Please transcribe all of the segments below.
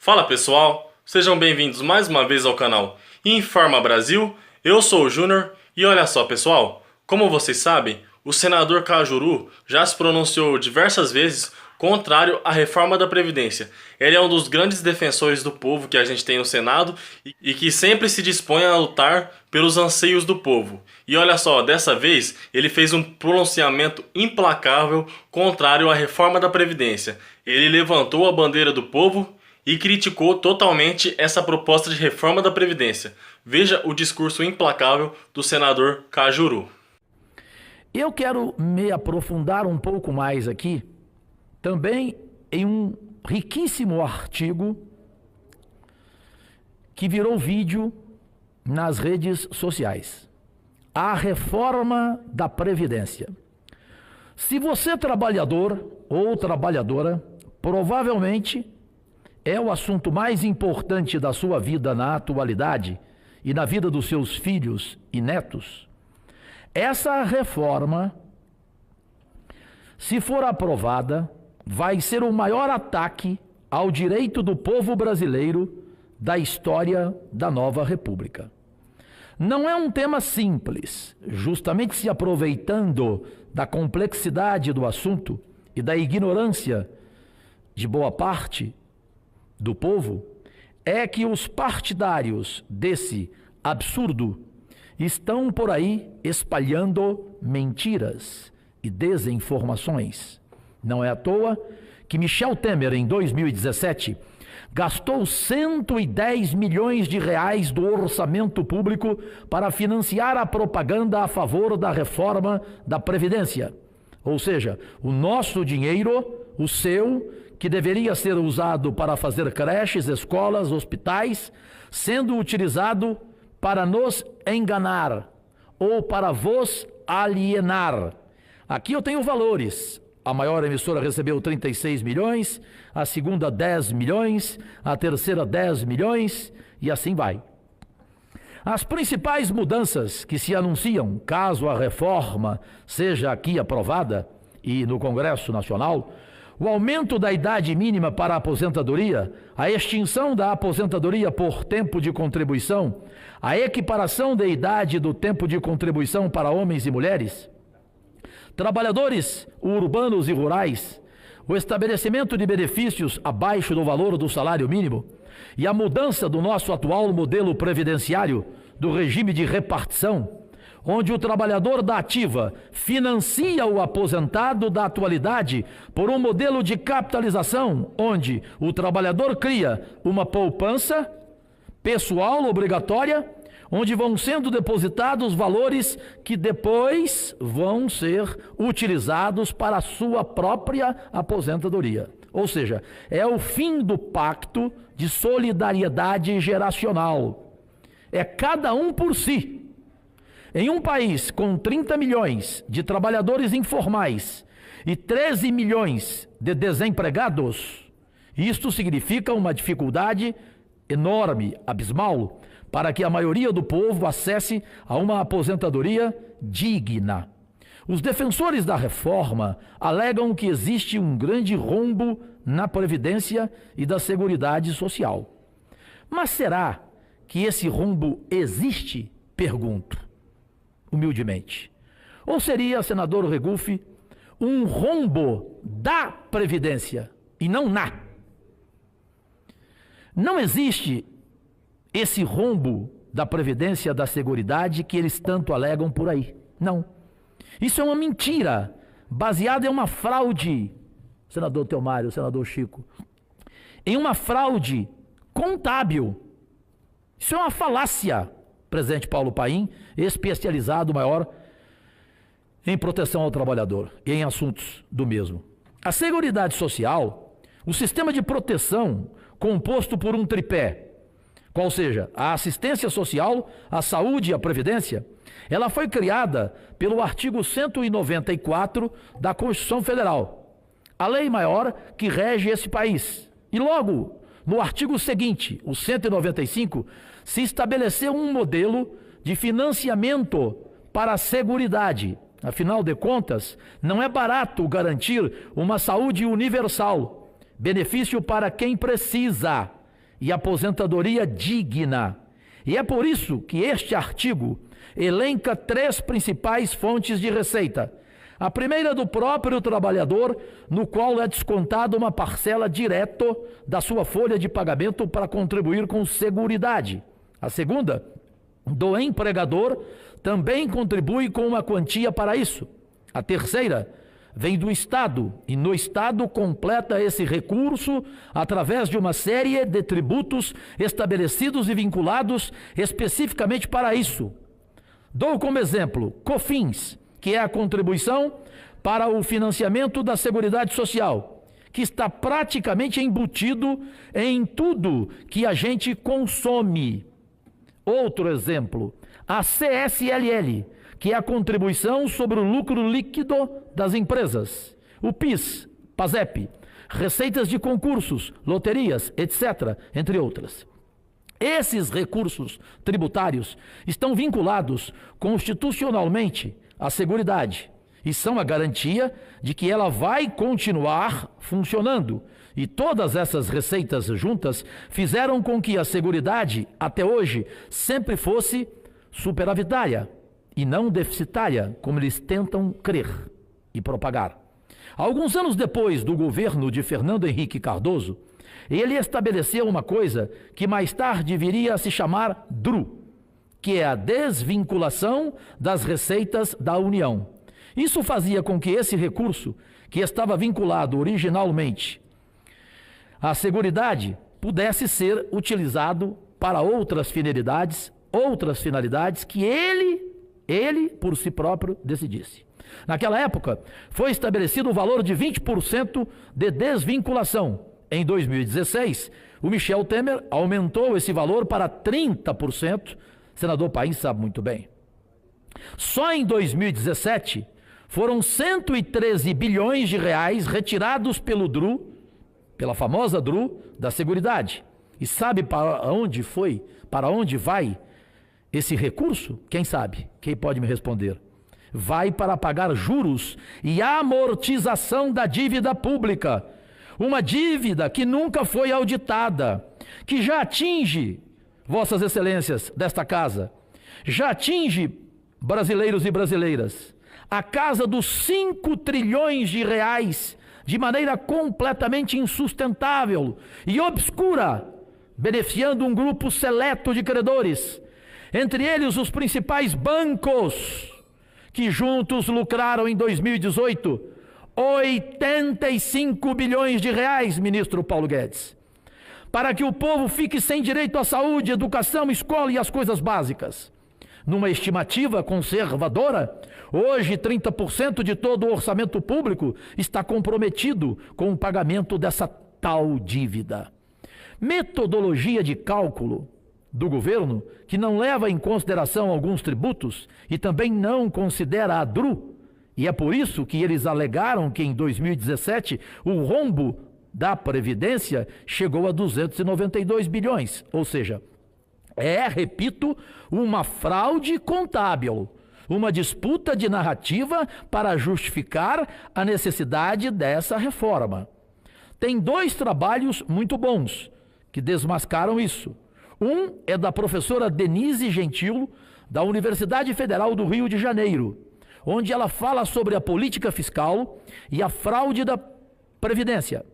Fala pessoal, sejam bem-vindos mais uma vez ao canal Informa Brasil. Eu sou o Júnior e olha só pessoal, como vocês sabem, o senador Cajuru já se pronunciou diversas vezes contrário à reforma da Previdência. Ele é um dos grandes defensores do povo que a gente tem no Senado e que sempre se dispõe a lutar pelos anseios do povo. E olha só, dessa vez ele fez um pronunciamento implacável contrário à reforma da Previdência. Ele levantou a bandeira do povo e criticou totalmente essa proposta de reforma da Previdência. Veja o discurso implacável do senador Cajuru. Eu quero me aprofundar um pouco mais aqui, também em um riquíssimo artigo que virou vídeo nas redes sociais. A reforma da Previdência. Se você é trabalhador ou trabalhadora, provavelmente é o assunto mais importante da sua vida na atualidade e na vida dos seus filhos e netos. Essa reforma, se for aprovada, vai ser o maior ataque ao direito do povo brasileiro da história da nova República. Não é um tema simples, justamente se aproveitando da complexidade do assunto e da ignorância de boa parte do povo, é que os partidários desse absurdo estão por aí espalhando mentiras e desinformações. Não é à toa que Michel Temer, em 2017, gastou 110 milhões de reais do orçamento público para financiar a propaganda a favor da reforma da Previdência. Ou seja, o nosso dinheiro, o seu, que deveria ser usado para fazer creches, escolas, hospitais, sendo utilizado para nos enganar ou para vos alienar. Aqui eu tenho valores. A maior emissora recebeu 36 milhões, a segunda 10 milhões, a terceira 10 milhões e assim vai. As principais mudanças que se anunciam, caso a reforma seja aqui aprovada e no Congresso Nacional, o aumento da idade mínima para a aposentadoria, a extinção da aposentadoria por tempo de contribuição, a equiparação da idade do tempo de contribuição para homens e mulheres, trabalhadores urbanos e rurais, o estabelecimento de benefícios abaixo do valor do salário mínimo e a mudança do nosso atual modelo previdenciário, do regime de repartição, onde o trabalhador da ativa financia o aposentado da atualidade por um modelo de capitalização, onde o trabalhador cria uma poupança pessoal obrigatória, onde vão sendo depositados valores que depois vão ser utilizados para a sua própria aposentadoria. Ou seja, é o fim do pacto de solidariedade geracional. É cada um por si. Em um país com 30 milhões de trabalhadores informais e 13 milhões de desempregados, isto significa uma dificuldade enorme, abismal, para que a maioria do povo acesse a uma aposentadoria digna. Os defensores da reforma alegam que existe um grande rombo na Previdência e da Seguridade Social. Mas será que esse rombo existe? Pergunto, humildemente. Ou seria, senador Regufe, um rombo da Previdência e não na? Não existe esse rombo da Previdência, da Seguridade que eles tanto alegam por aí. Não. Isso é uma mentira, baseada em uma fraude, senador Teomário, senador Chico, em uma fraude contábil. Isso é uma falácia, presidente Paulo Paim, especializado maior em proteção ao trabalhador e em assuntos do mesmo. A Seguridade Social, o sistema de proteção composto por um tripé, qual seja, a assistência social, a saúde e a previdência, ela foi criada pelo artigo 194 da Constituição Federal, a lei maior que rege esse país. E logo, no artigo seguinte, o 195, se estabeleceu um modelo de financiamento para a Seguridade. Afinal de contas, não é barato garantir uma saúde universal, benefício para quem precisa, e aposentadoria digna. E é por isso que este artigo elenca 3 principais fontes de receita. A primeira do próprio trabalhador, no qual é descontada uma parcela direto da sua folha de pagamento para contribuir com Seguridade. A segunda, do empregador, também contribui com uma quantia para isso. A terceira vem do Estado, e no Estado completa esse recurso através de uma série de tributos estabelecidos e vinculados especificamente para isso. Dou como exemplo COFINS, que é a contribuição para o financiamento da Seguridade Social, que está praticamente embutido em tudo que a gente consome. Outro exemplo, a CSLL, que é a contribuição sobre o lucro líquido das empresas. O PIS, PASEP, receitas de concursos, loterias, etc., entre outras. Esses recursos tributários estão vinculados constitucionalmente à Seguridade e são a garantia de que ela vai continuar funcionando. E todas essas receitas juntas fizeram com que a Seguridade, até hoje, sempre fosse superavitária e não deficitária, como eles tentam crer e propagar. Alguns anos depois do governo de Fernando Henrique Cardoso, ele estabeleceu uma coisa que mais tarde viria a se chamar DRU, que é a desvinculação das receitas da União. Isso fazia com que esse recurso, que estava vinculado originalmente à Seguridade, pudesse ser utilizado para outras finalidades que ele por si próprio decidisse. Naquela época, foi estabelecido o valor de 20% de desvinculação. Em 2016, o Michel Temer aumentou esse valor para 30%, senador Paim sabe muito bem. Só em 2017, foram 113 bilhões de reais retirados pelo DRU, pela famosa DRU, da Seguridade. E sabe para onde foi, para onde vai esse recurso? Quem sabe? Quem pode me responder? Vai para pagar juros e amortização da dívida pública. Uma dívida que nunca foi auditada, que já atinge, vossas excelências desta casa, já atinge brasileiros e brasileiras, a casa dos 5 trilhões de reais, de maneira completamente insustentável e obscura, beneficiando um grupo seleto de credores, entre eles os principais bancos, que juntos lucraram em 2018 85 bilhões de reais, ministro Paulo Guedes, para que o povo fique sem direito à saúde, educação, escola e as coisas básicas. Numa estimativa conservadora, hoje 30% de todo o orçamento público está comprometido com o pagamento dessa tal dívida. Metodologia de cálculo do governo que não leva em consideração alguns tributos e também não considera a DRU, e é por isso que eles alegaram que em 2017 o rombo da Previdência chegou a 292 bilhões, ou seja, repito, uma fraude contábil, uma disputa de narrativa para justificar a necessidade dessa reforma. Tem 2 trabalhos muito bons que desmascaram isso. Um é da professora Denise Gentil, da Universidade Federal do Rio de Janeiro, onde ela fala sobre a política fiscal e a fraude da Previdência,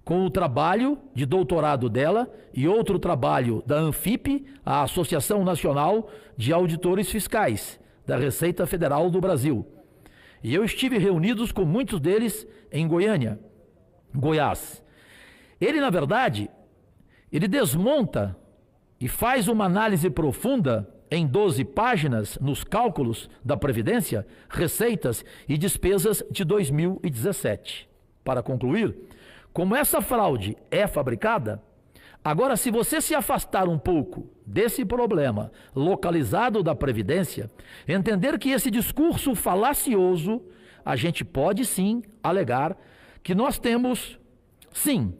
com o trabalho de doutorado dela e outro trabalho da ANFIP, a Associação Nacional de Auditores Fiscais, da Receita Federal do Brasil. E eu estive reunidos com muitos deles em Goiânia, Goiás. Ele, na verdade, ele desmonta e faz uma análise profunda em 12 páginas nos cálculos da Previdência, receitas e despesas de 2017. Para concluir, como essa fraude é fabricada, agora se você se afastar um pouco desse problema localizado da Previdência, entender que esse discurso falacioso, a gente pode sim alegar que nós temos, sim,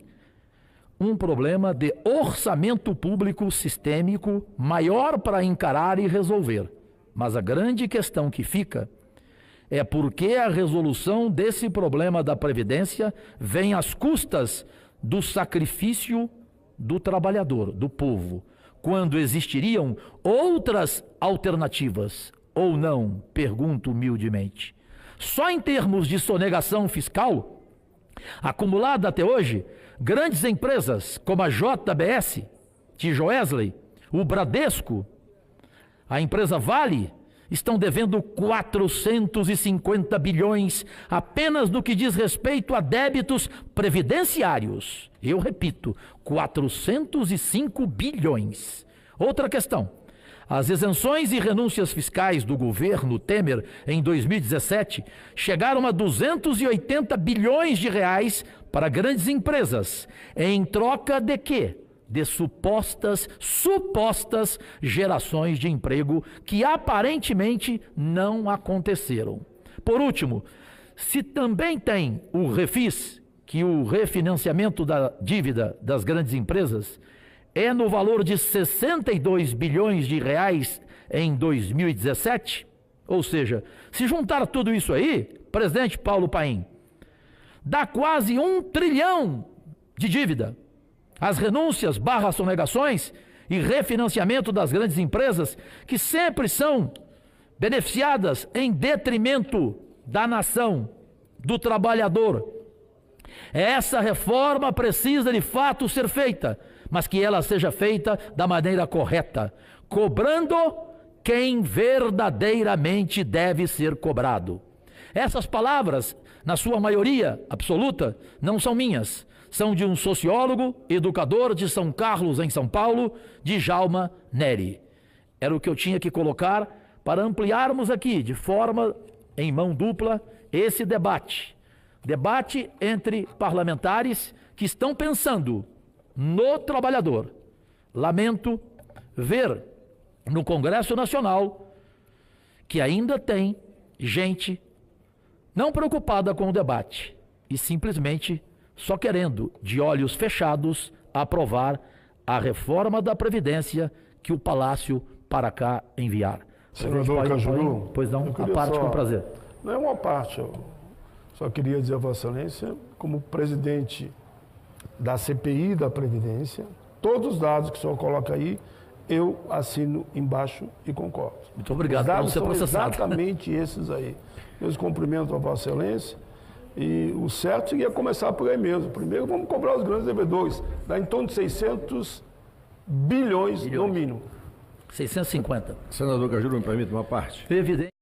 um problema de orçamento público sistêmico maior para encarar e resolver. Mas a grande questão que fica é por que a resolução desse problema da Previdência vem às custas do sacrifício do trabalhador, do povo, quando existiriam outras alternativas, ou não, pergunto humildemente. Só em termos de sonegação fiscal, acumulada até hoje, grandes empresas como a JBS, Tijoesley, o Bradesco, a empresa Vale, estão devendo 450 bilhões apenas no que diz respeito a débitos previdenciários. Eu repito, 405 bilhões. Outra questão. As isenções e renúncias fiscais do governo Temer em 2017 chegaram a 280 bilhões de reais para grandes empresas. Em troca de quê? De supostas gerações de emprego que aparentemente não aconteceram. Por último, se também tem o refis, que o refinanciamento da dívida das grandes empresas é no valor de 62 bilhões de reais em 2017, ou seja, se juntar tudo isso aí, presidente Paulo Paim, dá quase 1 trilhão de dívida. As renúncias / sonegações e refinanciamento das grandes empresas, que sempre são beneficiadas em detrimento da nação, do trabalhador. Essa reforma precisa de fato ser feita, mas que ela seja feita da maneira correta, cobrando quem verdadeiramente deve ser cobrado. Essas palavras, na sua maioria absoluta, não são minhas. São de um sociólogo, educador de São Carlos, em São Paulo, Djalma Neri. Era o que eu tinha que colocar para ampliarmos aqui, de forma em mão dupla, esse debate. Debate entre parlamentares que estão pensando no trabalhador. Lamento ver no Congresso Nacional que ainda tem gente não preocupada com o debate e simplesmente só querendo, de olhos fechados, aprovar a reforma da Previdência que o Palácio para cá enviar. Senador Cajuru, pois não, a parte com prazer. Não é uma parte, eu só queria dizer a Vossa Excelência, como presidente da CPI da Previdência, todos os dados que o senhor coloca aí, eu assino embaixo e concordo. Muito obrigado por ser processado. Exatamente esses aí. Meus cumprimentos a Vossa Excelência. E o certo seria começar por aí mesmo. Primeiro vamos cobrar os grandes devedores. Dá em torno de 600 bilhões no mínimo. 650. Senador Cajuru, me permite uma parte? Evidente.